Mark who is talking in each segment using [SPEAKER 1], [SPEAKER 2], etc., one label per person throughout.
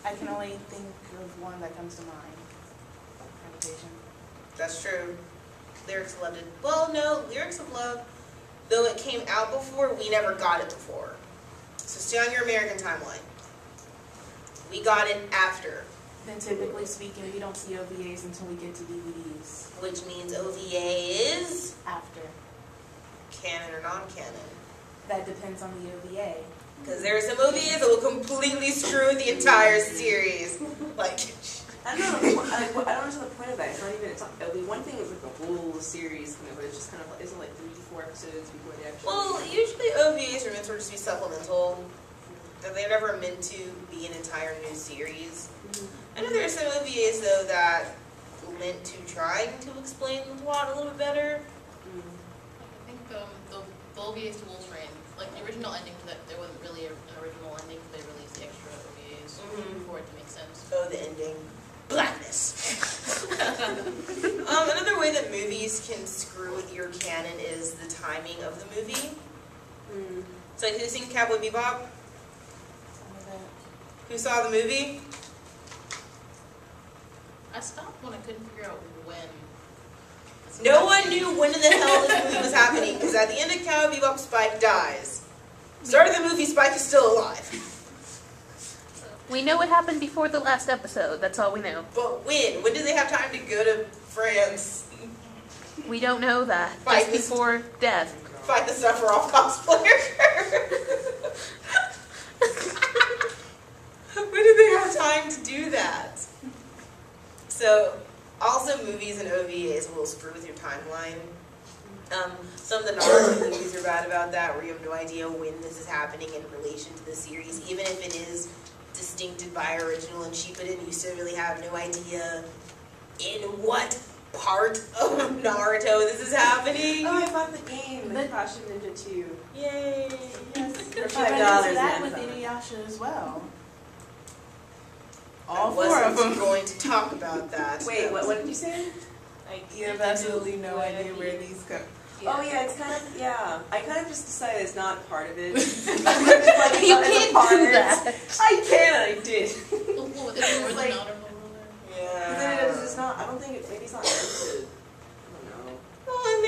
[SPEAKER 1] I can only think of one that comes to mind. Gravitation.
[SPEAKER 2] That's true. Lyrics of Love did. Well, no, Lyrics of Love, though it came out before, we never got it before. So stay on your American timeline. We got it after.
[SPEAKER 1] Then typically speaking, we don't see OVAs until we get to DVDs.
[SPEAKER 2] Which means OVA is
[SPEAKER 1] After.
[SPEAKER 2] canon or non-canon.
[SPEAKER 1] That depends on the OVA.
[SPEAKER 2] Because there are some OVAs that will completely screw the entire series. Like,
[SPEAKER 3] I don't know. I don't understand the point of that. It's not even. It's not. The one thing is like the whole series, but it's just kind of like, isn't it like 3 to 4 episodes before they actually.
[SPEAKER 2] well, usually OVAs are meant to just be supplemental. They're never meant to be an entire new series. I know there are some OVAs though that meant to trying to explain the plot a little bit better.
[SPEAKER 4] I think the OVAs to Wolf's Rain, like the original ending, that there wasn't really an original ending, they released the extra OVAs for it to make sense.
[SPEAKER 2] Oh, the ending. Blackness. Another way that movies can screw with your canon is the timing of the movie. So like, who's seen Cowboy Bebop? Who saw the movie?
[SPEAKER 4] I stopped when I couldn't figure out when.
[SPEAKER 2] No one knew when in the hell this movie was happening, because at the end of Cowboy Bebop, Spike dies. Start of the movie, Spike is still alive.
[SPEAKER 5] We know what happened before the last episode. That's all we know.
[SPEAKER 2] But when? When did they have time to go to France?
[SPEAKER 5] We don't know that.
[SPEAKER 2] Fight
[SPEAKER 5] Just before death.
[SPEAKER 2] Fight the Sephiroth cosplayer. When did they have time to do that? So, also movies and OVAs will screw with your timeline. Some of the Naruto movies are bad about that, where you have no idea when this is happening in relation to the series, even if it is distincted by original and Shippuden, you still really have no idea in what part of Naruto this is happening.
[SPEAKER 3] Oh, I bought the game, the Costume Ninja 2.
[SPEAKER 2] Yay!
[SPEAKER 1] Yes.
[SPEAKER 3] For
[SPEAKER 1] You
[SPEAKER 3] $5
[SPEAKER 1] run into that with
[SPEAKER 3] Amazon.
[SPEAKER 1] Inuyasha as well.
[SPEAKER 2] I
[SPEAKER 1] All 4 of
[SPEAKER 2] wasn't
[SPEAKER 1] them.
[SPEAKER 2] going to talk about that.
[SPEAKER 3] Wait, what did you say?
[SPEAKER 1] You have absolutely no idea where these go.
[SPEAKER 3] Oh yeah, it's kind of, yeah. I kind of just decided it's not part of it.
[SPEAKER 5] You can't do that.
[SPEAKER 3] I can, I did.
[SPEAKER 4] What was it, more than Naruto ruler?
[SPEAKER 2] Yeah.
[SPEAKER 3] It's just not, I don't think maybe it's not meant to, I don't know.
[SPEAKER 2] Well, and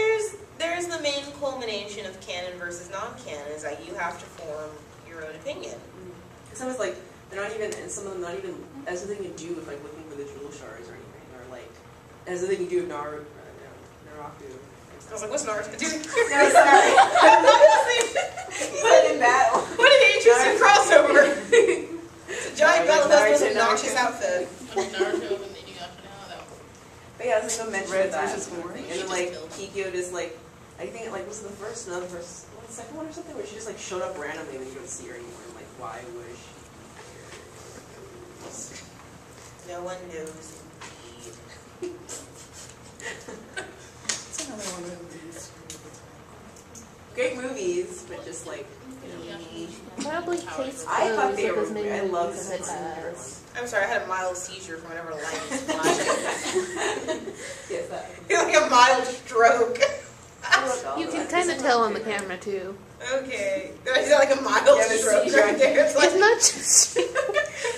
[SPEAKER 2] there's the main culmination of canon versus non-canon, is that you have to form your own opinion.
[SPEAKER 3] Some is like, they're not even, and some of them not even, has nothing to do with like looking for the jewel shards or anything, or like, has nothing to do with Naraku.
[SPEAKER 2] I was like, what's Naruto doing?
[SPEAKER 3] No, sorry. But in battle.
[SPEAKER 2] What an interesting crossover! It's a giant
[SPEAKER 3] Naruto,
[SPEAKER 2] belt with an
[SPEAKER 3] Naruto.
[SPEAKER 2] obnoxious outfit.
[SPEAKER 4] Like Naruto and Inuyasha now, that was...
[SPEAKER 3] But yeah, there's no mention
[SPEAKER 1] Red
[SPEAKER 3] of that.
[SPEAKER 1] versus Orange.
[SPEAKER 3] And then like, Kikyo just like, I think like, was it the first, another first, what, the second one or something, where she just like showed up randomly and you don't see her anymore. And like, why was she here?
[SPEAKER 2] No one knows indeed.
[SPEAKER 1] It's another one of these.
[SPEAKER 3] Great movies, but just like,
[SPEAKER 5] Probably tastes
[SPEAKER 3] I thought
[SPEAKER 5] close
[SPEAKER 3] they
[SPEAKER 5] of
[SPEAKER 3] were,
[SPEAKER 5] as many
[SPEAKER 3] I love
[SPEAKER 5] movies
[SPEAKER 3] this
[SPEAKER 5] as it has.
[SPEAKER 2] I'm sorry, I had a mild seizure from whenever the light was flashing.
[SPEAKER 3] Yes, that.
[SPEAKER 2] Like a mild stroke.
[SPEAKER 5] You can kind of tell on the camera too.
[SPEAKER 2] Okay. Is that like a mild
[SPEAKER 3] Yeah, the
[SPEAKER 2] stroke
[SPEAKER 3] seizure.
[SPEAKER 2] right there? It's like,
[SPEAKER 5] It's not just.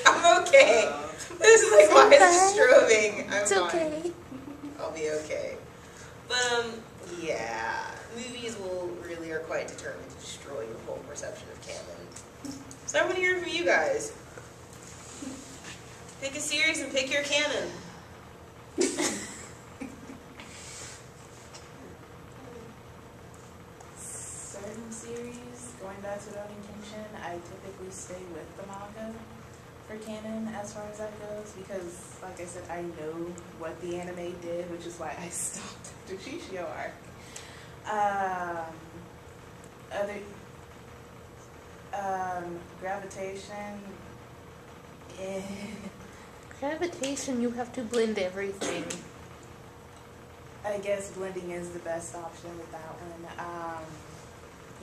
[SPEAKER 2] I'm okay. This is like, why is it strobing? I'm
[SPEAKER 5] It's
[SPEAKER 2] fine.
[SPEAKER 5] okay.
[SPEAKER 2] I'll be okay. But, yeah. Movies will really are quite determined to destroy your whole perception of canon. So I want to hear from you guys. Pick a series and pick your canon.
[SPEAKER 1] Certain series, going back to Rurouni Kenshin, I typically stay with the manga for canon as far as that goes, because, like I said, I know what the anime did, which is why I stopped the Shishio arc. Gravitation.
[SPEAKER 5] Gravitation, you have to blend everything.
[SPEAKER 1] I guess blending is the best option with that one.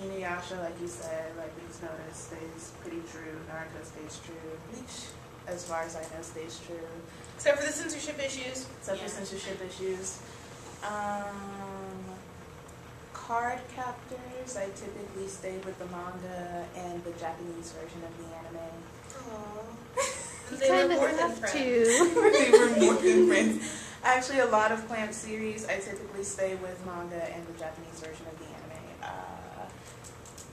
[SPEAKER 1] Inuyasha, like you said, like we've noticed, stays pretty true. Naruto stays true. Bleach, as far as I know, stays true.
[SPEAKER 2] Except for the censorship issues.
[SPEAKER 1] Except for censorship issues. Card captors, I typically stay with the manga and the Japanese version of the anime.
[SPEAKER 2] Aww. because they
[SPEAKER 5] Kind
[SPEAKER 2] were
[SPEAKER 5] of
[SPEAKER 2] more than
[SPEAKER 5] have
[SPEAKER 2] friends.
[SPEAKER 5] to.
[SPEAKER 1] They were more than friends. Actually, a lot of clamp series, I typically stay with manga and the Japanese version of the anime.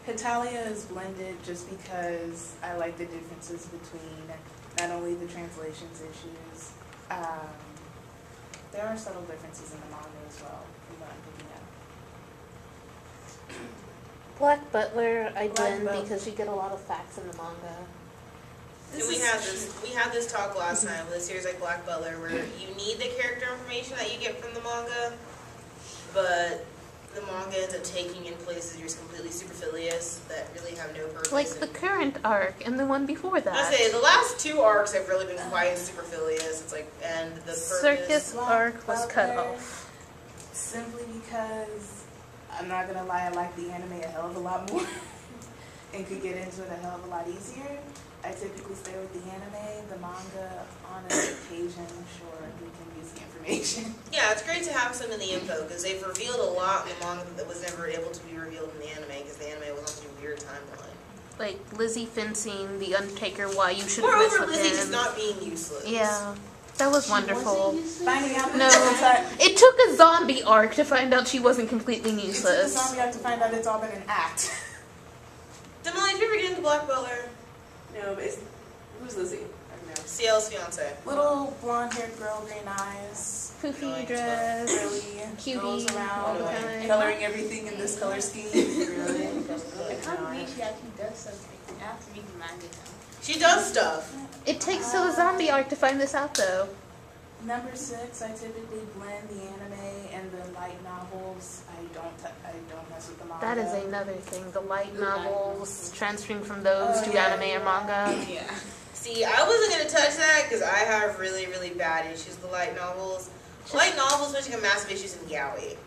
[SPEAKER 1] Hitalia is blended just because I like the differences between not only the translations issues, there are subtle differences in the manga as well, from what I'm picking up.
[SPEAKER 5] Black Butler, I
[SPEAKER 1] Black
[SPEAKER 5] blend
[SPEAKER 1] Butler.
[SPEAKER 5] because you get a lot of facts in the manga.
[SPEAKER 2] And we had this talk last night with a series like Black Butler where you need the character information that you get from the manga, but the manga ends up taking in places you're completely superfluous that really have no purpose.
[SPEAKER 5] Like the current arc and the one before that.
[SPEAKER 2] I say the last two arcs have really been quite superfluous. It's like, and the purpose.
[SPEAKER 5] Circus arc was cut
[SPEAKER 1] Butler,
[SPEAKER 5] off.
[SPEAKER 1] Simply because, I'm not gonna lie, I like the anime a hell of a lot more and could get into it a hell of a lot easier. I typically stay with the anime, the manga, on an occasion, sure, we can use the information.
[SPEAKER 2] Yeah, it's great to have some in the info because they've revealed a lot in the manga that was never able to be revealed in the anime because the anime was on such a weird timeline.
[SPEAKER 5] Like Lizzie fencing the Undertaker, why you shouldn't mess
[SPEAKER 2] Moreover,
[SPEAKER 5] with
[SPEAKER 2] Lizzie
[SPEAKER 5] him.
[SPEAKER 2] just not being useless.
[SPEAKER 5] Yeah, that was wonderful.
[SPEAKER 1] Finding out
[SPEAKER 5] No, it took a zombie arc to find out she wasn't completely
[SPEAKER 1] It took the
[SPEAKER 5] useless.
[SPEAKER 1] zombie out to find out it's all been an act.
[SPEAKER 2] Demolay, did you ever get into Black Butler?
[SPEAKER 3] No, but who's Lizzie? I don't know.
[SPEAKER 2] CL's fiance.
[SPEAKER 1] Little blonde-haired girl, green eyes,
[SPEAKER 5] Poofy dress,
[SPEAKER 1] really
[SPEAKER 5] cutie,
[SPEAKER 1] goes
[SPEAKER 5] all
[SPEAKER 1] around
[SPEAKER 5] the time.
[SPEAKER 1] coloring everything in this color scheme. Really?
[SPEAKER 6] I can't believe she actually does something. I have to read the manga now.
[SPEAKER 2] She does stuff.
[SPEAKER 5] It takes till the zombie arc to find this out, though.
[SPEAKER 1] Number 6, I typically blend the anime and the light novels. I don't mess with the manga.
[SPEAKER 5] That is another thing. The light novels, transferring from those to anime or manga.
[SPEAKER 1] Yeah.
[SPEAKER 2] See, I wasn't going to touch that because I have really, really bad issues with light novels. Light novels, especially have massive issues in yaoi.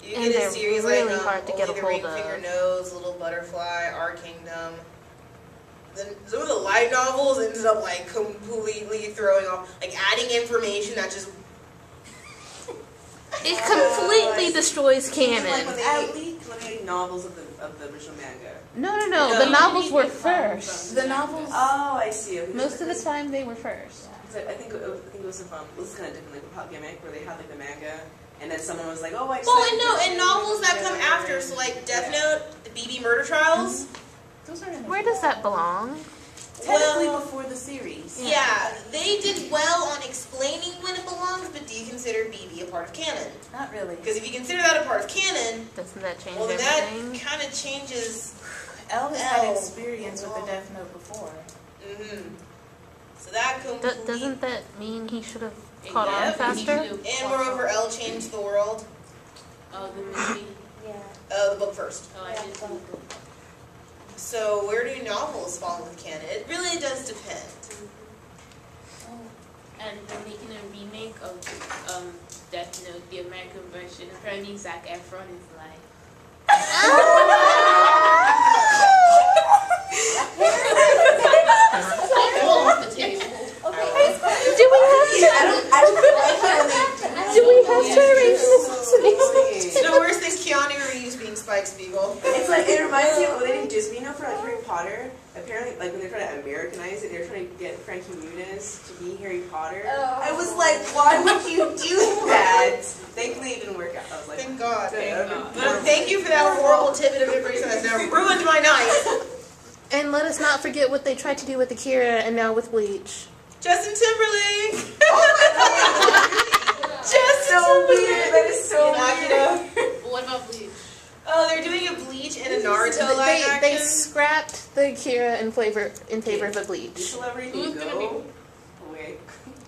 [SPEAKER 2] You
[SPEAKER 5] And
[SPEAKER 2] get a
[SPEAKER 5] they're
[SPEAKER 2] series
[SPEAKER 5] really
[SPEAKER 2] like
[SPEAKER 5] hard to get
[SPEAKER 2] Only
[SPEAKER 5] a
[SPEAKER 2] the Ring
[SPEAKER 5] hold
[SPEAKER 2] Finger
[SPEAKER 5] of.
[SPEAKER 2] Nose, Little Butterfly, Our Kingdom. Then some of the light novels ended up like completely throwing off, like adding information that just.
[SPEAKER 5] It completely destroys
[SPEAKER 3] Like
[SPEAKER 5] canon.
[SPEAKER 3] when they made novels of the original manga.
[SPEAKER 5] No.
[SPEAKER 2] No.
[SPEAKER 5] The novels were first.
[SPEAKER 1] The novels.
[SPEAKER 3] Oh, I see. Okay.
[SPEAKER 5] Most of the time, they were first.
[SPEAKER 3] Because I think it was this is kind of different, like Pop Gimmick, where they had like the manga, and then someone was like, "Oh, I."
[SPEAKER 2] Well, and no, and novels that come after, so like Death Note, the BB Murder Trials.
[SPEAKER 1] Those are in the
[SPEAKER 5] Where does that belong?
[SPEAKER 1] Technically
[SPEAKER 2] Well,
[SPEAKER 1] before the series.
[SPEAKER 2] yeah, they did well on explaining when it belongs, but do you consider BB a part of canon?
[SPEAKER 1] Not really.
[SPEAKER 2] Because if you consider that a part of canon,
[SPEAKER 5] Doesn't that change
[SPEAKER 2] well, then
[SPEAKER 5] everything?
[SPEAKER 2] that kind of changes.
[SPEAKER 1] Elvis had experience with the Death Note before.
[SPEAKER 2] So that completely.
[SPEAKER 5] Doesn't that mean he should have caught on
[SPEAKER 2] Yep,
[SPEAKER 5] faster?
[SPEAKER 2] And moreover, L changed the world.
[SPEAKER 6] Oh, the movie.
[SPEAKER 2] The book first.
[SPEAKER 6] Oh, I did see the book.
[SPEAKER 2] So where do novels fall with canon? It really does depend.
[SPEAKER 6] Oh, and they're making a remake of Death Note, the American version. Apparently, Zac Efron is like.
[SPEAKER 4] All off the table.
[SPEAKER 5] Do we have to arrange this?
[SPEAKER 2] The worst thing Keanu Reeves being Spike Spiegel.
[SPEAKER 3] It's like it reminds me of when they didn't just for like Harry Potter. Apparently, like when they're trying to Americanize it, they're trying to get Frankie Muniz to be Harry Potter. I was like, why would you do that? Thankfully, it didn't work out. I was like,
[SPEAKER 2] Thank God.
[SPEAKER 3] Thank God.
[SPEAKER 2] But thank you for that horrible tidbit of information that's now ruined my night.
[SPEAKER 5] And let us not forget what they tried to do with Akira and now with Bleach.
[SPEAKER 2] Justin Timberlake.
[SPEAKER 3] Just so weird. That is so weird.
[SPEAKER 4] What about Bleach?
[SPEAKER 2] Oh, they're doing a Bleach and a Naruto live action.
[SPEAKER 5] They scrapped the Akira in favor of the Bleach.
[SPEAKER 3] Celebrity
[SPEAKER 4] Who's gonna be-
[SPEAKER 3] go away.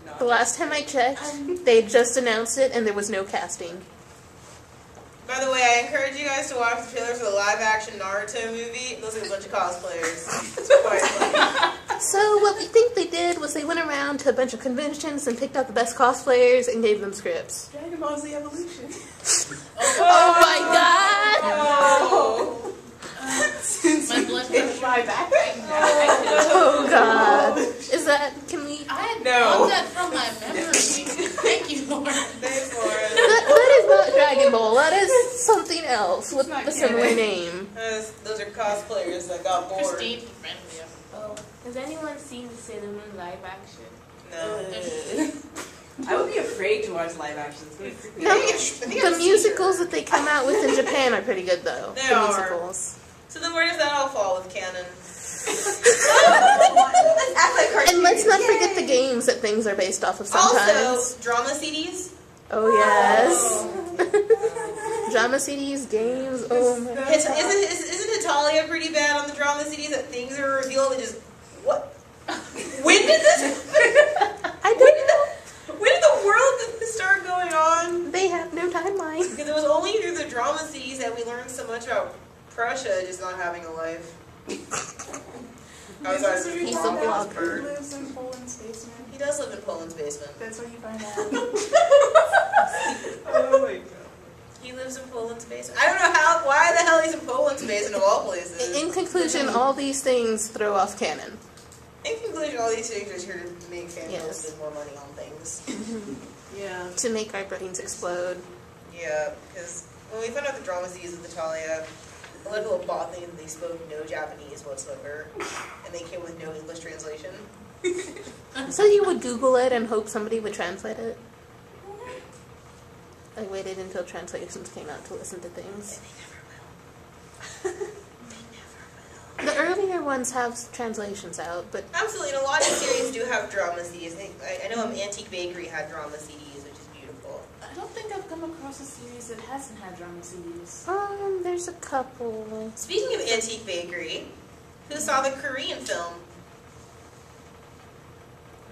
[SPEAKER 3] No.
[SPEAKER 5] The last time I checked, they just announced it and there was no casting.
[SPEAKER 2] By the way, I encourage you guys to watch the trailer for the live-action Naruto movie. It looks like a bunch of cosplayers. It's quite funny.
[SPEAKER 5] So what we think they did was they went around to a bunch of conventions and picked out the best cosplayers and gave them scripts.
[SPEAKER 1] Dragon Ball Z Evolution.
[SPEAKER 5] Oh my god!
[SPEAKER 2] Oh.
[SPEAKER 4] My blood
[SPEAKER 1] It's
[SPEAKER 4] pressure.
[SPEAKER 1] my back.
[SPEAKER 5] Oh god. Is that, can we,
[SPEAKER 4] I
[SPEAKER 3] No.
[SPEAKER 4] want that from my memory. Thank you, Lord.
[SPEAKER 2] Thanks, Lauren.
[SPEAKER 5] that is not Dragon Ball, that is something else with
[SPEAKER 1] not
[SPEAKER 5] a similar
[SPEAKER 1] canon.
[SPEAKER 5] name.
[SPEAKER 2] Those are cosplayers that got bored.
[SPEAKER 4] Christine, friend of you.
[SPEAKER 1] Oh.
[SPEAKER 6] Has anyone seen the Sailor Moon live action?
[SPEAKER 2] No.
[SPEAKER 3] I would be afraid to watch live action. It's gonna freak me
[SPEAKER 5] No,
[SPEAKER 3] out.
[SPEAKER 5] the musicals that they come out with in Japan are pretty good, though.
[SPEAKER 2] They
[SPEAKER 5] the
[SPEAKER 2] are.
[SPEAKER 5] musicals.
[SPEAKER 2] So then where does that all fall with canon?
[SPEAKER 3] Let's act like cartoons.
[SPEAKER 5] And let's not
[SPEAKER 3] Yay.
[SPEAKER 5] forget the games that things are based off of sometimes.
[SPEAKER 2] Also, drama CDs.
[SPEAKER 5] Oh, yes. Drama CDs, games, oh my god.
[SPEAKER 2] Isn't Italia pretty bad on the drama CDs that things are revealed and just, what? When did this
[SPEAKER 5] I don't know.
[SPEAKER 2] When in the world did this start going on?
[SPEAKER 5] They have no timeline.
[SPEAKER 2] Because it was only through the drama CDs that we learned so much about Prussia just not having a life.
[SPEAKER 1] Is this where you
[SPEAKER 5] He's
[SPEAKER 1] find
[SPEAKER 5] a
[SPEAKER 1] out
[SPEAKER 5] blogger.
[SPEAKER 1] He lives in Poland's basement.
[SPEAKER 2] He does live in Poland's basement.
[SPEAKER 1] That's where you find out.
[SPEAKER 3] Oh my god.
[SPEAKER 2] He lives in Poland's basement. I don't know why the hell he's in Poland's basement of all places.
[SPEAKER 5] In conclusion, all these things throw off canon.
[SPEAKER 2] In conclusion, all these things are here to make fans
[SPEAKER 5] Yes.
[SPEAKER 2] spend more money on things.
[SPEAKER 3] Yeah.
[SPEAKER 5] To make our brains explode.
[SPEAKER 2] Yeah, because when we found out the drama CDs with Italia, a lot of people bought things and they spoke no Japanese whatsoever, and they came with no English translation.
[SPEAKER 5] So you would Google it and hope somebody would translate it? I waited until translations came out to listen to things. The earlier ones have translations out, but
[SPEAKER 2] Absolutely, and a lot of series do have drama CDs. I know Antique Bakery had drama CDs, which is beautiful.
[SPEAKER 1] I don't think I've come across a series that hasn't had drama CDs.
[SPEAKER 5] there's a couple.
[SPEAKER 2] Speaking of Antique Bakery, who saw the Korean film?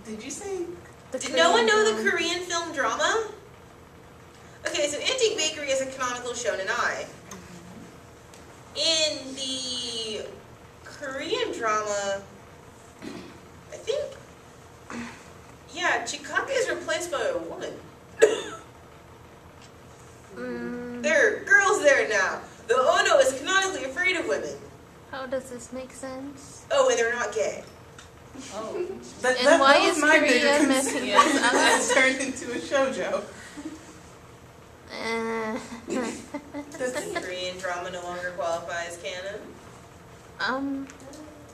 [SPEAKER 1] Did you say?
[SPEAKER 2] Did no one know the Korean film drama? Okay, so Antique Bakery is a canonical shonen ai. In the Korean drama, I think, yeah, Chikake is replaced by a woman. There are girls there now. The Ono is canonically afraid of women.
[SPEAKER 5] How does this make sense?
[SPEAKER 2] Oh, and they're not gay.
[SPEAKER 1] Oh.
[SPEAKER 5] And why
[SPEAKER 1] was
[SPEAKER 5] is
[SPEAKER 1] my
[SPEAKER 5] Korea
[SPEAKER 1] bigger
[SPEAKER 5] messing
[SPEAKER 1] concern.
[SPEAKER 5] this up?
[SPEAKER 1] That turned into a shoujo.
[SPEAKER 2] The Korean drama no longer qualifies canon.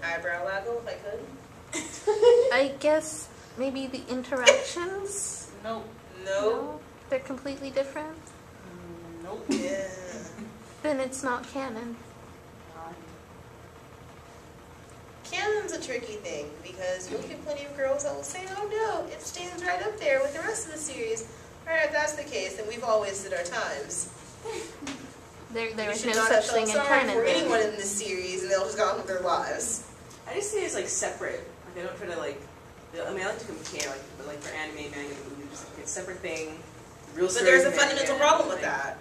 [SPEAKER 2] Eyebrow waggle, if I could.
[SPEAKER 5] I guess maybe the interactions?
[SPEAKER 1] Nope.
[SPEAKER 2] No.
[SPEAKER 5] They're completely different?
[SPEAKER 1] Nope.
[SPEAKER 2] Yeah.
[SPEAKER 5] Then it's not canon.
[SPEAKER 2] Canon's a tricky thing because you'll get plenty of girls that will say, oh no, it stands right up there with the rest of the series. Alright, if that's the case, then we've all wasted our times.
[SPEAKER 5] There
[SPEAKER 2] We
[SPEAKER 5] is
[SPEAKER 2] should
[SPEAKER 5] no
[SPEAKER 2] not
[SPEAKER 5] such
[SPEAKER 2] have
[SPEAKER 5] thing
[SPEAKER 2] felt
[SPEAKER 5] in
[SPEAKER 2] sorry
[SPEAKER 5] canon.
[SPEAKER 2] for
[SPEAKER 5] then.
[SPEAKER 2] anyone in this series and they'll just go on with their lives.
[SPEAKER 3] I just see it as like separate. Like I don't try to like. I mean, I like to compare, like, but like for anime, manga, movies, just like a separate thing. Real
[SPEAKER 2] But
[SPEAKER 3] stories
[SPEAKER 2] there's a
[SPEAKER 3] in
[SPEAKER 2] fundamental
[SPEAKER 3] manga,
[SPEAKER 2] problem with
[SPEAKER 3] like-
[SPEAKER 2] that.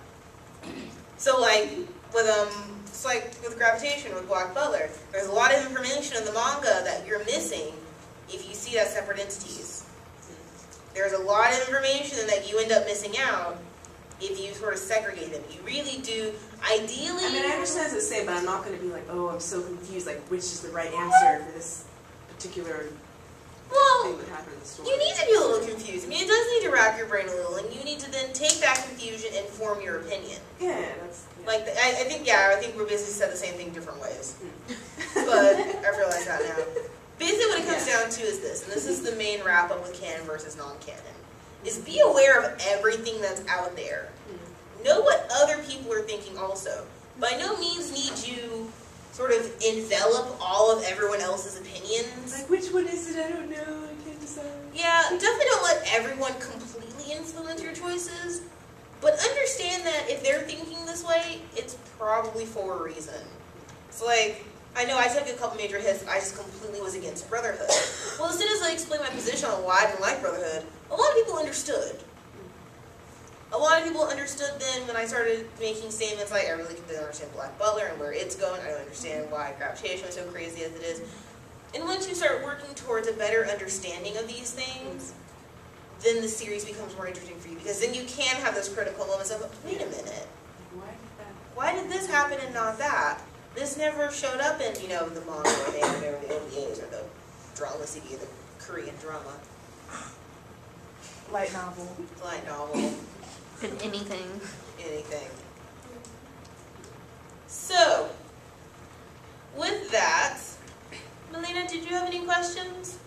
[SPEAKER 2] So like with it's like with Gravitation with Black Butler, there's a lot of information in the manga that you're missing if you see that separate entities. There's a lot of information that you end up missing out if you sort of segregate them. You really do, ideally...
[SPEAKER 3] I mean, I understand it's the same, but I'm not going to be like, oh, I'm so confused, like, which is the right answer for this particular thing that happened in the story.
[SPEAKER 2] You need to be a little confused. I mean, it does need to rack your brain a little, and you need to then take that confusion and form your opinion.
[SPEAKER 3] Yeah, that's... Yeah.
[SPEAKER 2] Like, I think we're basically said the same thing different ways. But I realize that now. Basically what it comes down to is this, and this is the main wrap-up with canon versus non-canon, is be aware of everything that's out there. Know what other people are thinking also. By no means need you sort of envelop all of everyone else's opinions.
[SPEAKER 3] Like, which one is it? I don't know. I can't decide.
[SPEAKER 2] Yeah, definitely don't let everyone completely influence your choices, but understand that if they're thinking this way, it's probably for a reason. It's like, I know I took a couple major hits, I just completely was against Brotherhood. Well, as soon as I explained my position on why I didn't like Brotherhood, a lot of people understood. A lot of people understood then when I started making statements like, I really didn't understand Black Butler and where it's going, I don't understand why Gravitation is so crazy as it is. And once you start working towards a better understanding of these things, then the series becomes more interesting for you, because then you can have those critical moments of, wait a minute, why did this happen and not that? This never showed up in, you know, the manga or the anime or the OVAs or the drama CD or the Korean drama.
[SPEAKER 1] Light novel.
[SPEAKER 2] Light novel.
[SPEAKER 5] And anything.
[SPEAKER 2] Anything. So, with that, Melina, ahead. Did you have any questions?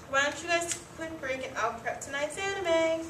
[SPEAKER 2] Why don't you guys take a quick break and I'll prep tonight's anime.